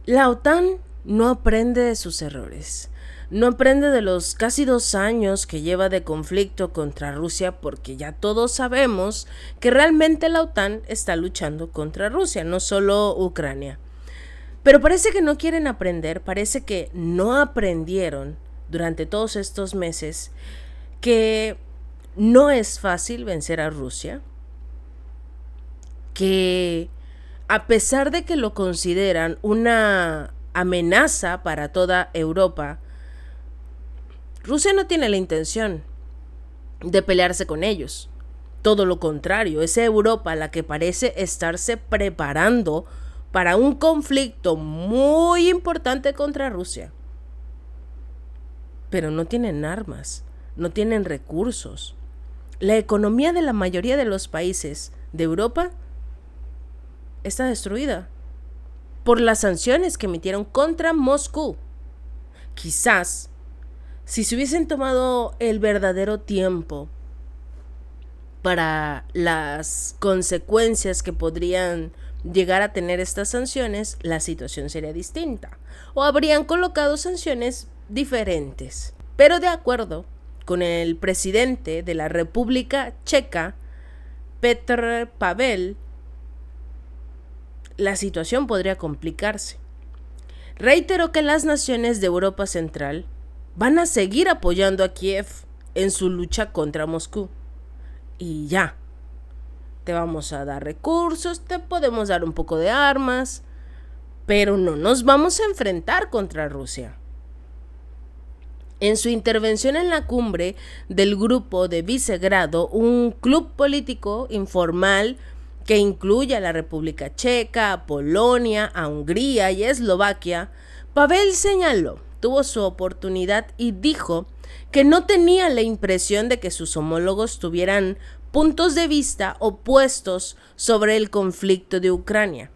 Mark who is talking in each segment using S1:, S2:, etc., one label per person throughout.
S1: La OTAN no aprende de sus errores. No aprende de los casi 2 años que lleva de conflicto contra Rusia, porque ya todos sabemos que realmente la OTAN está luchando contra Rusia, no solo Ucrania. Pero parece que no quieren aprender, parece que no aprendieron durante todos estos meses que no es fácil vencer a Rusia, que a pesar de que lo consideran una amenaza para toda Europa, Rusia no tiene la intención de pelearse con ellos. Todo lo contrario, es Europa la que parece estarse preparando para un conflicto muy importante contra Rusia. Pero no tienen armas, no tienen recursos. La economía de la mayoría de los países de Europa está destruida por las sanciones que emitieron contra Moscú. Quizás, si se hubiesen tomado el verdadero tiempo para las consecuencias que podrían llegar a tener estas sanciones, la situación sería distinta. O habrían colocado sanciones diferentes. Pero de acuerdo con el presidente de la República Checa, Petr Pavel, la situación podría complicarse. Reiteró que las naciones de Europa Central van a seguir apoyando a Kiev en su lucha contra Moscú. Y ya, te vamos a dar recursos, te podemos dar un poco de armas, pero no nos vamos a enfrentar contra Rusia. En su intervención en la cumbre del Grupo de Visegrado, un club político informal que incluye a la República Checa, a Polonia, a Hungría y a Eslovaquia, Pavel señaló, tuvo su oportunidad y dijo que no tenía la impresión de que sus homólogos tuvieran puntos de vista opuestos sobre el conflicto de Ucrania.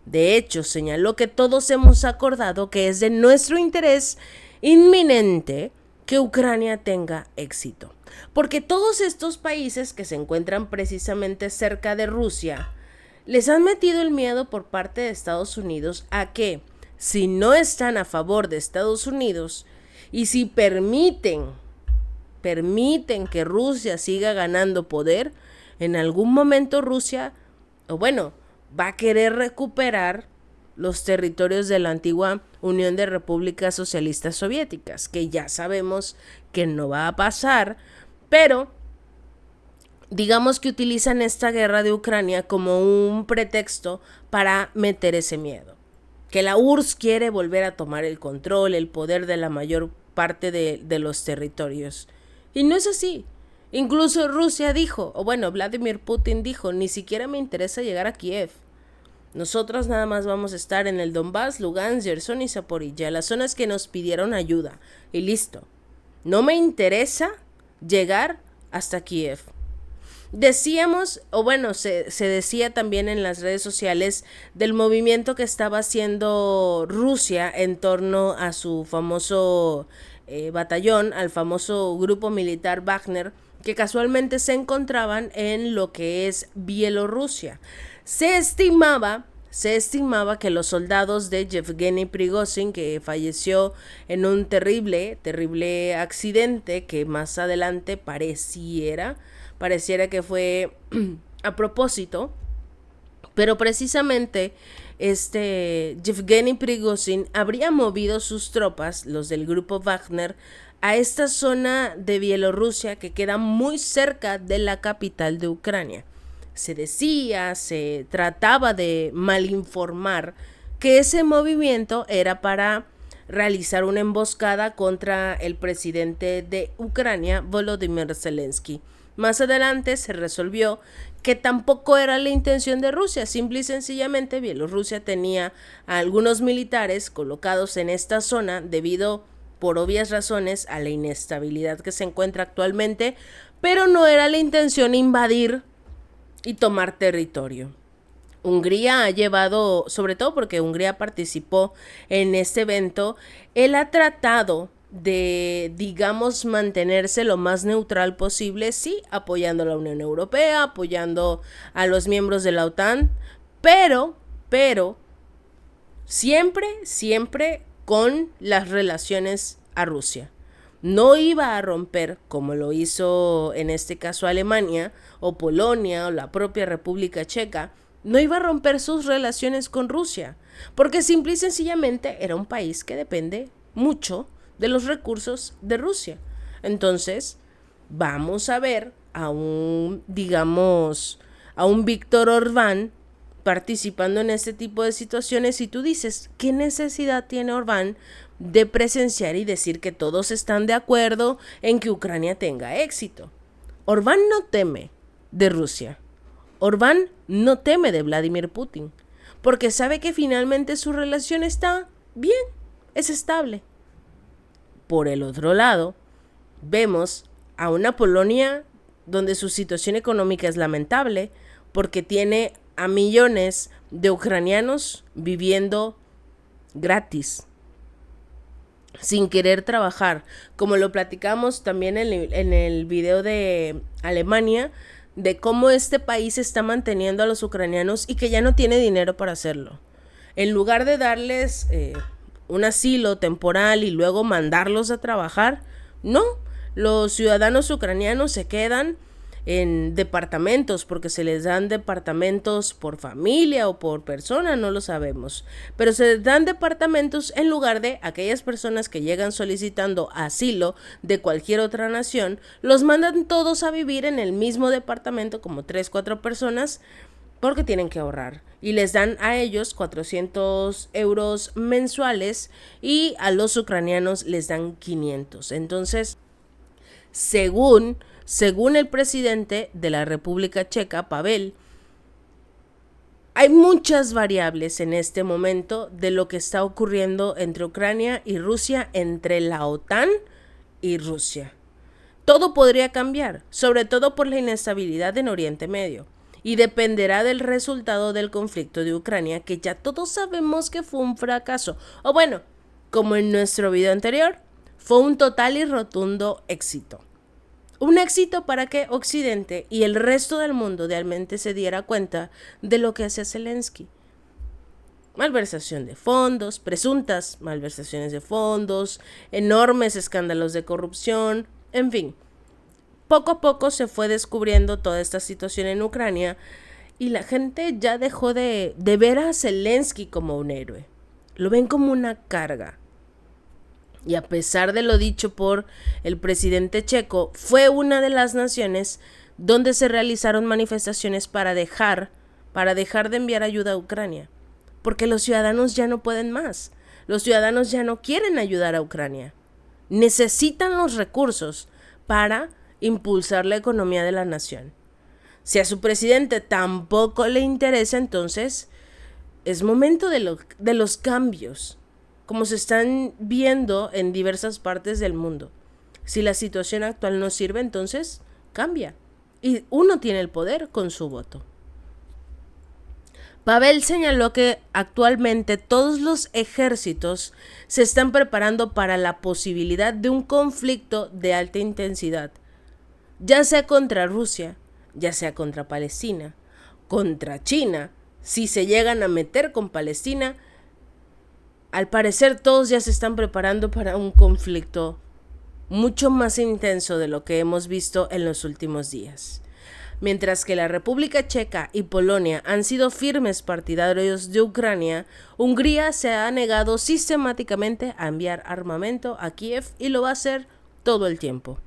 S1: De hecho, señaló que todos hemos acordado que es de nuestro interés inminente que Ucrania tenga éxito, porque todos estos países que se encuentran precisamente cerca de Rusia les han metido el miedo por parte de Estados Unidos a que, si no están a favor de Estados Unidos y si permiten que Rusia siga ganando poder, en algún momento Rusia, va a querer recuperar los territorios de la antigua Unión de Repúblicas Socialistas Soviéticas, que ya sabemos que no va a pasar, pero digamos que utilizan esta guerra de Ucrania como un pretexto para meter ese miedo. Que la URSS quiere volver a tomar el control, el poder de la mayor parte de los territorios. Y no es así. Incluso Rusia dijo, Vladimir Putin dijo, ni siquiera me interesa llegar a Kiev. Nosotros nada más vamos a estar en el Donbass, Lugansk, Gerson y Zaporilla, las zonas que nos pidieron ayuda. Y listo. No me interesa llegar hasta Kiev. Decíamos, se decía también en las redes sociales del movimiento que estaba haciendo Rusia en torno a su famoso batallón, al famoso grupo militar Wagner, que casualmente se encontraban en lo que es Bielorrusia. Se estimaba que los soldados de Yevgeny Prigozhin, que falleció en un terrible accidente que más adelante pareciera que fue a propósito, pero precisamente Yevgeny Prigozhin habría movido sus tropas, los del grupo Wagner, a esta zona de Bielorrusia que queda muy cerca de la capital de Ucrania. Se trataba de malinformar que ese movimiento era para realizar una emboscada contra el presidente de Ucrania, Volodymyr Zelensky. Más adelante se resolvió que tampoco era la intención de Rusia, simple y sencillamente Bielorrusia tenía a algunos militares colocados en esta zona debido, por obvias razones, a la inestabilidad que se encuentra actualmente, pero no era la intención invadir y tomar territorio. Hungría ha llevado, sobre todo porque Hungría participó en este evento, él ha tratado de, mantenerse lo más neutral posible, sí, apoyando a la Unión Europea, apoyando a los miembros de la OTAN, pero Siempre, siempre con las relaciones a Rusia. No iba a romper, como lo hizo en este caso Alemania o Polonia o la propia República Checa, no iba a romper sus relaciones con Rusia, porque simple y sencillamente era un país que depende mucho de los recursos de Rusia. Entonces, vamos a ver a un, digamos, a un Víctor Orbán participando en este tipo de situaciones y tú dices, ¿qué necesidad tiene Orbán de presenciar y decir que todos están de acuerdo en que Ucrania tenga éxito? Orbán no teme de Rusia. Orbán no teme de Vladimir Putin, porque sabe que finalmente su relación está bien, es estable. Por el otro lado, vemos a una Polonia donde su situación económica es lamentable, porque tiene a millones de ucranianos viviendo gratis, sin querer trabajar, como lo platicamos también en el video de Alemania, de cómo este país está manteniendo a los ucranianos y que ya no tiene dinero para hacerlo. En lugar de darles un asilo temporal y luego mandarlos a trabajar, no, los ciudadanos ucranianos se quedan en departamentos, porque se les dan departamentos por familia o por persona, no lo sabemos, pero se les dan departamentos en lugar de aquellas personas que llegan solicitando asilo de cualquier otra nación, los mandan todos a vivir en el mismo departamento, como 3-4 personas, porque tienen que ahorrar, y les dan a ellos 400 euros mensuales y a los ucranianos les dan 500. Entonces, según el presidente de la República Checa, Pavel, hay muchas variables en este momento de lo que está ocurriendo entre Ucrania y Rusia, entre la OTAN y Rusia. Todo podría cambiar, sobre todo por la inestabilidad en Oriente Medio, y dependerá del resultado del conflicto de Ucrania, que ya todos sabemos que fue un fracaso, o bueno, como en nuestro video anterior, fue un total y rotundo éxito. Un éxito para que Occidente y el resto del mundo realmente se diera cuenta de lo que hacía Zelensky. Malversación de fondos, presuntas malversaciones de fondos, enormes escándalos de corrupción, en fin. Poco a poco se fue descubriendo toda esta situación en Ucrania y la gente ya dejó de ver a Zelensky como un héroe. Lo ven como una carga. Y a pesar de lo dicho por el presidente checo, fue una de las naciones donde se realizaron manifestaciones para dejar de enviar ayuda a Ucrania. Porque los ciudadanos ya no pueden más. Los ciudadanos ya no quieren ayudar a Ucrania. Necesitan los recursos para impulsar la economía de la nación. Si a su presidente tampoco le interesa, entonces es momento de los cambios, como se están viendo en diversas partes del mundo. Si la situación actual no sirve, entonces cambia. Y uno tiene el poder con su voto. Pavel señaló que actualmente todos los ejércitos se están preparando para la posibilidad de un conflicto de alta intensidad, ya sea contra Rusia, ya sea contra Palestina, contra China. Si se llegan a meter con Palestina, al parecer todos ya se están preparando para un conflicto mucho más intenso de lo que hemos visto en los últimos días. Mientras que la República Checa y Polonia han sido firmes partidarios de Ucrania, Hungría se ha negado sistemáticamente a enviar armamento a Kiev y lo va a hacer todo el tiempo.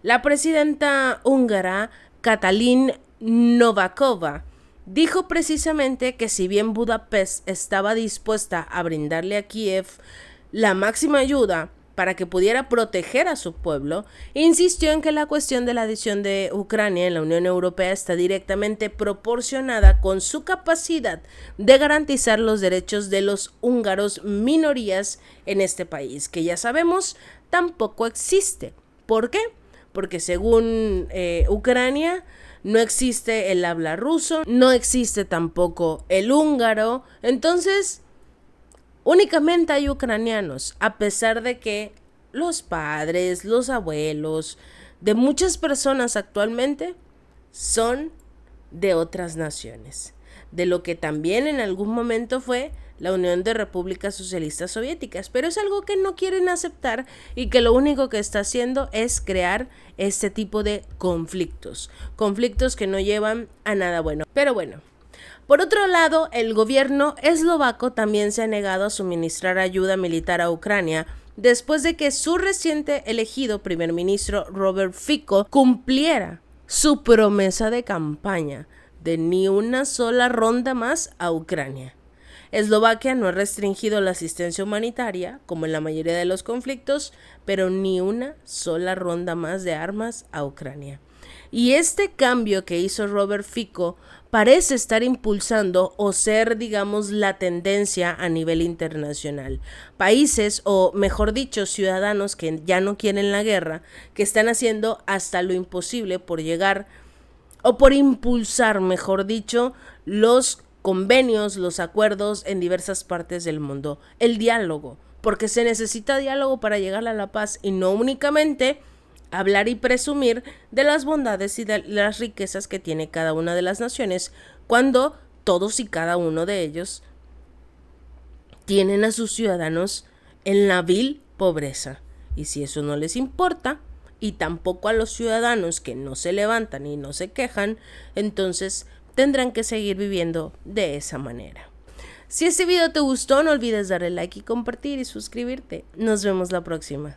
S1: La presidenta húngara Katalin Novakova dijo precisamente que si bien Budapest estaba dispuesta a brindarle a Kiev la máxima ayuda para que pudiera proteger a su pueblo, insistió en que la cuestión de la adhesión de Ucrania en la Unión Europea está directamente proporcionada con su capacidad de garantizar los derechos de los húngaros, minorías en este país, que ya sabemos tampoco existe. ¿Por qué? Porque según Ucrania no existe el habla ruso, no existe tampoco el húngaro, entonces únicamente hay ucranianos, a pesar de que los padres, los abuelos de muchas personas actualmente son de otras naciones. de lo que también en algún momento fue la Unión de Repúblicas Socialistas Soviéticas, pero es algo que no quieren aceptar y que lo único que está haciendo es crear este tipo de conflictos que no llevan a nada bueno. Pero bueno, por otro lado, el gobierno eslovaco también se ha negado a suministrar ayuda militar a Ucrania después de que su reciente elegido primer ministro Robert Fico cumpliera su promesa de campaña de ni una sola ronda más a Ucrania. Eslovaquia no ha restringido la asistencia humanitaria, como en la mayoría de los conflictos, pero ni una sola ronda más de armas a Ucrania. Y este cambio que hizo Robert Fico parece estar impulsando o ser, digamos, la tendencia a nivel internacional. Países, o mejor dicho, ciudadanos que ya no quieren la guerra, que están haciendo hasta lo imposible por llegar, o por impulsar, mejor dicho, los convenios, los acuerdos en diversas partes del mundo. El diálogo, porque se necesita diálogo para llegar a la paz y no únicamente hablar y presumir de las bondades y de las riquezas que tiene cada una de las naciones, cuando todos y cada uno de ellos tienen a sus ciudadanos en la vil pobreza. Y si eso no les importa, y tampoco a los ciudadanos que no se levantan y no se quejan, entonces tendrán que seguir viviendo de esa manera. Si este video te gustó, no olvides darle like y compartir y suscribirte. Nos vemos la próxima.